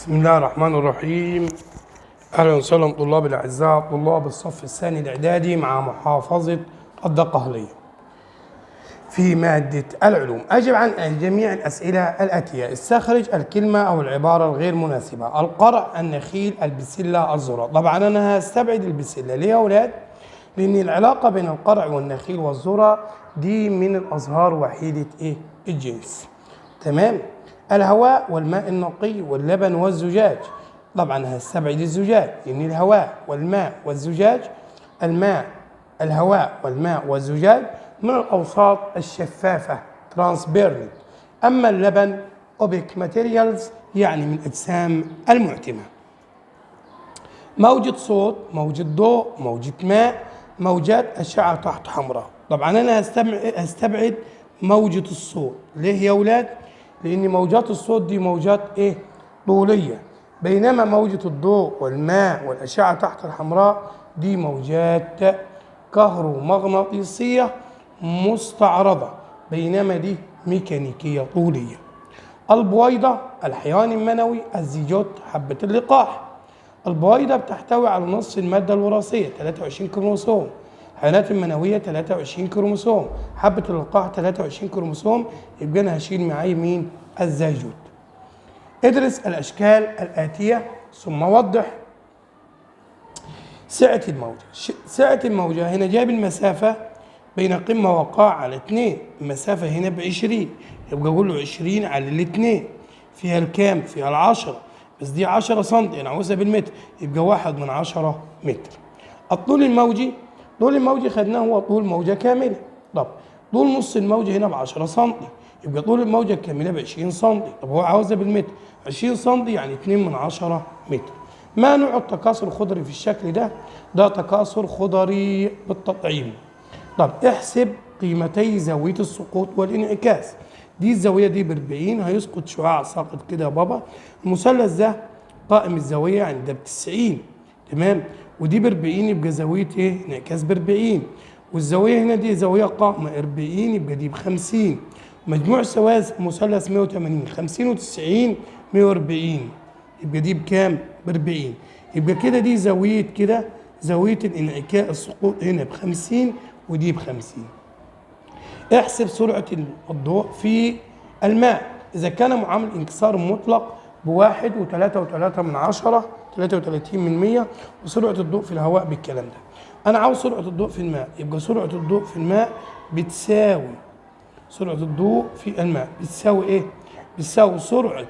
بسم الله الرحمن الرحيم. أهلا وسهلا طلاب الأعزاء طلاب الصف الثاني الإعدادي مع محافظة الدقهلية في مادة العلوم. أجب عن جميع الأسئلة الآتية: استخرج الكلمة أو العبارة الغير مناسبة. القرع، النخيل، البسلة، الذرة. طبعا أنا هستبعد البسلة. ليه يا أولاد؟ لأن العلاقة بين القرع والنخيل والذرة دي من الأزهار وحيدة الجنس. تمام؟ الهواء والماء النقي واللبن والزجاج. طبعا هستبعد الزجاج لأن الهواء والماء والزجاج، الهواء والماء والزجاج من الأوساط الشفافة transparent. أما اللبن opaque materials يعني من الأجسام المعتمة. موجة صوت، موجة ضوء، موجة ماء، موجات أشعة تحت حمراء. طبعا أنا هستبعد موجة الصوت. ليه يا أولاد؟ لأن موجات الصوت دي موجات طولية، بينما موجة الضوء والماء والأشعة تحت الحمراء دي موجات كهرومغناطيسية مستعرضة، بينما دي ميكانيكية طولية. البويضة، الحيوان المنوي، الزيجوت، حبة اللقاح. البويضة بتحتوي على نص المادة الوراثية 23 كروموسوم، الحيوانات المنوية 23 كروموسوم، حبة اللقاح 23 كروموسوم، يبقى أنا هشيل معايا مين؟ الزيجوت. ادرس الأشكال الآتية ثم وضح. سعة الموجة. سعة الموجة هنا جايب المسافة بين قمة وقاع على 2، المسافة هنا ب20، يبقى أقول له 20 على 2 فيها الكام؟ فيها 10، بس دي 10 سم، أنا عاوزها بالمتر، يبقى 1/10 متر. الطول الموجي، طول الموجي خدناه هو طول موجة كاملة. طب طول نص الموجة هنا ب10 سم، يبقى طول الموجة الكاملة ب20 سم. طب هو عاوزها بالمتر، 20 سم يعني 2/10 متر. ما نوع التكاثر الخضري في الشكل ده؟ ده تكاثر خضري بالتطعيم. طب احسب قيمتي زاوية السقوط والانعكاس. دي الزاوية دي ب40، هيسقط شعاع ساقط كده يا بابا. المثلث ده قائم الزاوية يعني ده ب90، تمام؟ ودي ب40 يبقى زاوية انعكاس ب40، والزاوية هنا دي زاوية قائمة 40 يبقى دي ب50. مجموع سوايا مثلث 180، 50 و90 140، يبقى دي بكام؟ ب40. يبقى كده دي زاوية كده، زاوية الانعكاس السقوط هنا ب50 ودي ب50. احسب سرعة الضوء في الماء إذا كان معامل انكسار مطلق ب1.3 33 وسرعة الضوء في الهواء بالكلام ده. أنا عاوز سرعة الضوء في الماء، يبقى سرعة الضوء في الماء بتساوي سرعة الضوء في الماء بتساوي إيه؟ بتساوي سرعة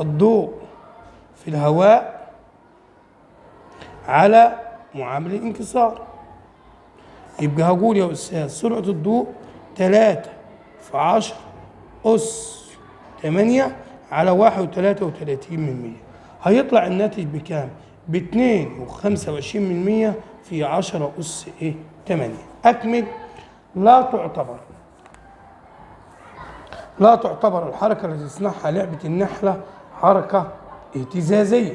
الضوء في الهواء على معامل الانكسار. يبقى هقول يا أستاذ سرعة الضوء 3 في 10 أس 8 على 1.33، هيطلع الناتج بكام؟ ب2.25 في 10 أس 8. أكمل. لا تعتبر الحركة التي تصنعها لعبة النحلة حركة اهتزازية،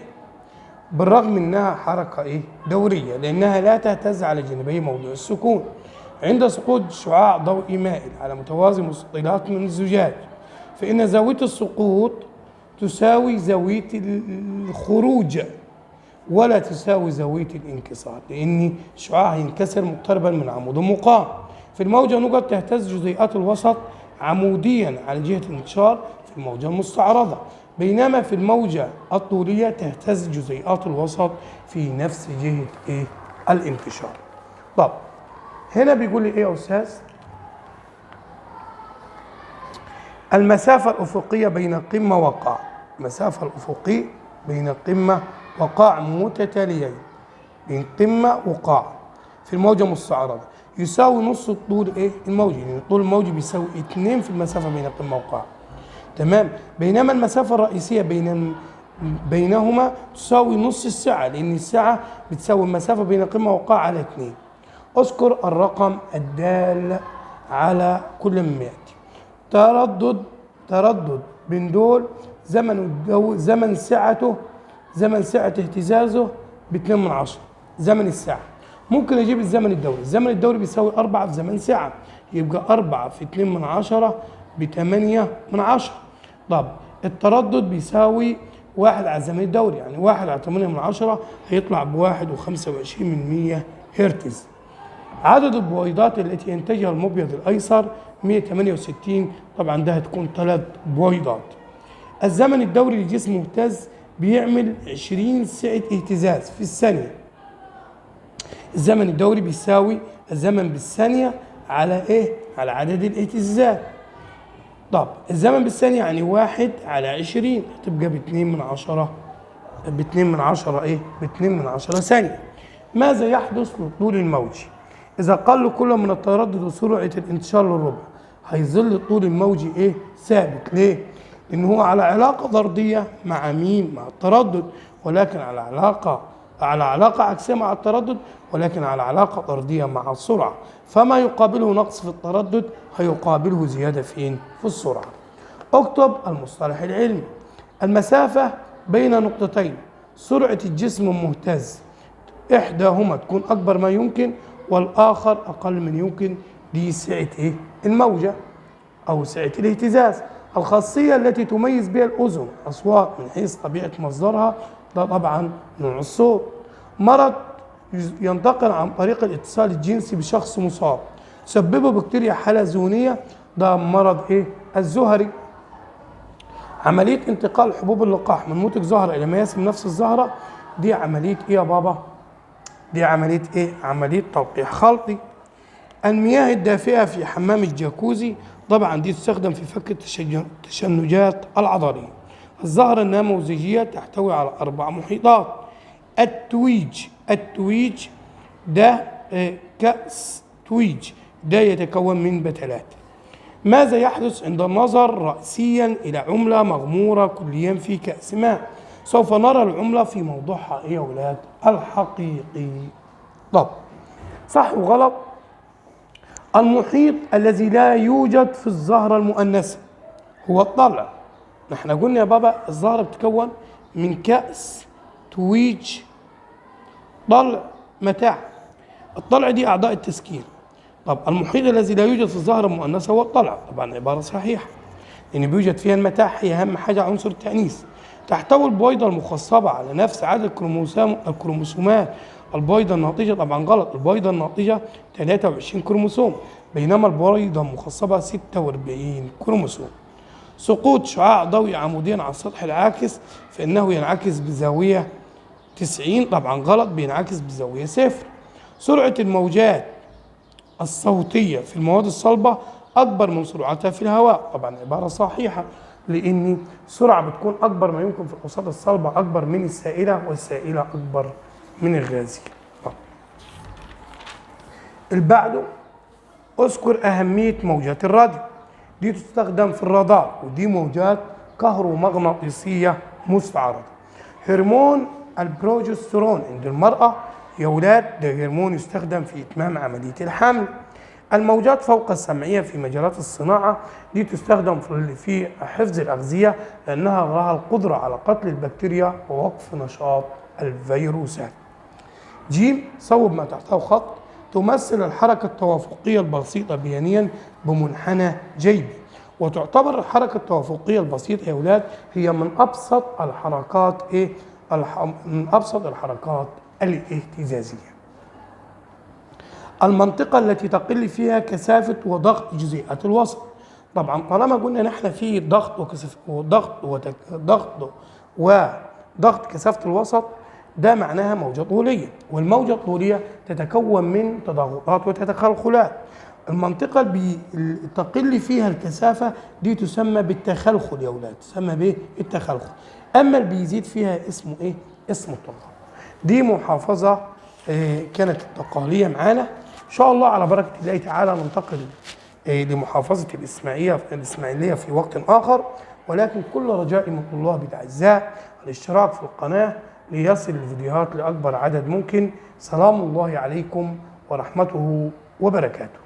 بالرغم انها حركة دورية، لانها لا تهتز على جانبي موضوع السكون. عند سقوط شعاع ضوئي مائل على متوازي مستطيلات من الزجاج، فإن زاوية السقوط تساوي زاوية الخروج ولا تساوي زاوية الانكسار، لأن الشعاع ينكسر مقتربا من عمود مقام. في الموجة نقط تهتز جزيئات الوسط عموديا على جهة الانتشار في الموجة المستعرضة، بينما في الموجة الطولية تهتز جزيئات الوسط في نفس جهة الانتشار. طب هنا بيقول لي ايه يا أستاذ؟ المسافة الأفقية بين قمة وقاع، المسافة الأفقية بين قمة وقاع متتاليين، بين قمة وقاع في الموجة المستعرضة يساوي نص الطول الموجي، يعني الطول الموجي بيساوي 2 في المسافة بين قمة وقاع، تمام؟ بينما المسافة الرئيسية بينهما تساوي نص السعة، لأن السعة بتساوي المسافة بين قمة وقاع على 2. اذكر الرقم الدال على كل ما يأتي. تردد بين دول زمن سعة اهتزازه ب2/10 زمن الساعة. ممكن اجيب الزمن الدوري بيساوي 4 في زمن ساعة، يبقى 4 في 2/10 ب8/10. طب التردد بيساوي 1 على الزمن الدوري، يعني 1 على 8 من 10 هيطلع ب1.25 هرتز. عدد البويضات التي ينتجها المبيض الأيسر 168، طبعا ده هتكون 3 بويضات. الزمن الدوري لجسم مهتز بيعمل 20 سعة اهتزاز في الثانية. الزمن الدوري بيساوي الزمن بالثانية على ايه؟ على عدد الاهتزازات. طب الزمن بالثانية يعني 1 على 20، هتبقى ب2 من 10 ثانية. ماذا يحدث للطول الموجي؟ إذا قل كل من التردد وسرعة الانتشار للربع، هيظل الطول الموجي ايه؟ ثابت. ليه؟ لأن هو على علاقة طردية مع مين؟ مع التردد، ولكن على علاقة عكسية مع التردد، ولكن على علاقة طردية مع السرعة، فما يقابله نقص في التردد هيقابله زيادة فين؟ في السرعة. اكتب المصطلح العلمي. المسافة بين نقطتين سرعة الجسم المهتز إحداهما تكون أكبر ما يمكن والآخر أقل من يمكن، دي سعة إيه؟ الموجة أو سعة الاهتزاز. الخاصية التي تميز بها الأذن أصوات من حيث طبيعة مصدرها، ده طبعا نوع الصوت. مرض ينتقل عن طريق الاتصال الجنسي بشخص مصاب سببه بكتيريا حلزونية، ده مرض ايه؟ الزهري. عملية انتقال حبوب اللقاح من منتج زهرة إلى مياسم نفس الزهرة، دي عملية ايه يا بابا؟ دي عملية ايه؟ عملية تلقيح خلطي. المياه الدافئة في حمام الجاكوزي، طبعا دي تستخدم في فك التشنجات العضلية. الزهرة النموذجية تحتوي على 4 محيطات. التويج ده كأس تويج، ده يتكون من بتلات. ماذا يحدث عند النظر رأسيا إلى عملة مغمورة كليا في كأس ماء؟ سوف نرى العملة في موضوعها ايه يا ولاد؟ الحقيقي. طب صح وغلط؟ المحيط الذي لا يوجد في الزهرة المؤنثة هو الضلع. نحن قلنا يا بابا الزهرة بتتكون من كأس، تويج، ضلع، متاع. الضلع دي أعضاء التسكين. طب المحيط الذي لا يوجد في الزهرة المؤنثة هو الضلع، طبعا عبارة صحيحة لأن بيوجد فيها المتاع، هي أهم حاجة عنصر التأنيث. تحتوي البويضة المخصبة على نفس عدد الكروموسومات البويضة الناضجة، طبعا غلط، البويضة الناضجة 23 كروموسوم بينما البويضة المخصبة 46 كروموسوم. سقوط شعاع ضوئي عموديا على السطح العاكس فإنه ينعكس بزاوية 90، طبعا غلط، بينعكس بزاوية 0. سرعة الموجات الصوتية في المواد الصلبة أكبر من سرعتها في الهواء، طبعا عبارة صحيحة لأن السرعة بتكون أكبر ما يمكن في الأوساط الصلبة، أكبر من السائلة، والسائلة أكبر من الغازية. البعد اذكر أهمية موجات الراديو. دي تستخدم في الرادار، ودي موجات كهرومغناطيسية مستعرضة. هرمون البروجسترون عند المرأة يا ولاد ده هرمون يستخدم في إتمام عملية الحمل. الموجات فوق السمعية في مجالات الصناعة، دي تستخدم في حفظ الأغذية لأنها لها القدرة على قتل البكتيريا ووقف نشاط الفيروسات. جيم صوب ما تحته خط. تمثل الحركة التوافقية البسيطة بيانيا بمنحنى جيبي، وتعتبر الحركة التوافقية البسيطة يا أولاد هي من أبسط الحركات من أبسط الحركات الاهتزازية. المنطقة التي تقل فيها كثافة وضغط جزيئات الوسط، طبعا طالما قلنا نحن في ضغط كثافة الوسط، ده معناها موجة طولية، والموجة الطولية تتكون من تضاغطات وتتخلخلات. المنطقة اللي تقل فيها الكثافة دي تسمى بالتخلخل يا أولاد، تسمى بالتخلخل. أما اللي بيزيد فيها اسمه إيه؟ اسمه التضاغط. دي محافظة كانت التقالية معانا. إن شاء الله على بركة الله تعالى ننتقل لمحافظة الإسماعيلية في وقت آخر، ولكن كل رجائي من طلاب الأعزاء الاشتراك في القناة ليصل الفيديوهات لأكبر عدد ممكن. سلام الله عليكم ورحمته وبركاته.